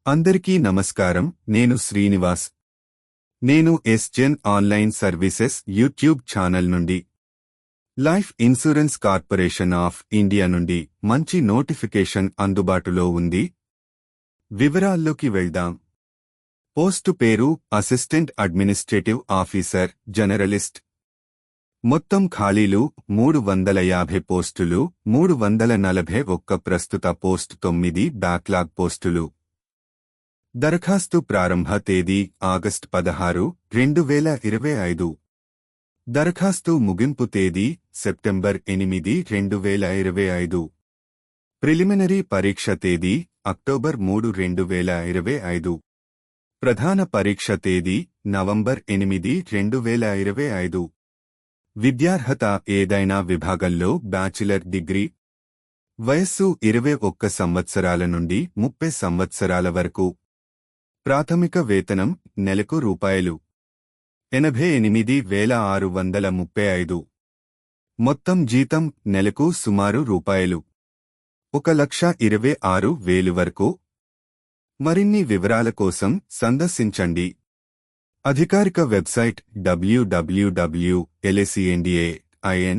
అందరికీ నమస్కారం. నేను శ్రీనివాస్. నేను ఎస్జెన్ ఆన్లైన్ సర్వీసెస్ యూట్యూబ్ ఛానల్ నుండి life insurance corporation of India నుండి మంచి నోటిఫికేషన్ అందుబాటులో ఉంది. వివరాల్లోకి వెళ్దాం. పోస్టు పేరు అసిస్టెంట్ అడ్మినిస్ట్రేటివ్ ఆఫీసర్ జనరలిస్ట్. మొత్తం ఖాళీలు 350 పోస్టులు, 341 ప్రస్తుత పోస్ట్, 9 బ్యాక్లాగ్ పోస్టులు. దరఖాస్తు ప్రారంభ తేదీ ఆగస్టు 16, 2025. దరఖాస్తు ముగింపు తేదీ సెప్టెంబర్ 8, 2025. ప్రిలిమినరీ పరీక్ష తేదీ అక్టోబర్ 3, 2025. ప్రధాన పరీక్ష తేదీ నవంబర్ 8, 2025. విద్యార్హత ఏదైనా విభాగంలో బ్యాచిలర్ డిగ్రీ. వయస్సు 21 సంవత్సరాల నుండి 30 సంవత్సరాల వరకు. ప్రాథమిక వేతనం నెలకు రూపాయలు 88,635. మొత్తం జీతం నెలకు సుమారు రూపాయలు 1,26,000 వరకు. మరిన్ని వివరాల కోసం సందర్శించండి అధికారిక వెబ్సైట్ www.lsendia.in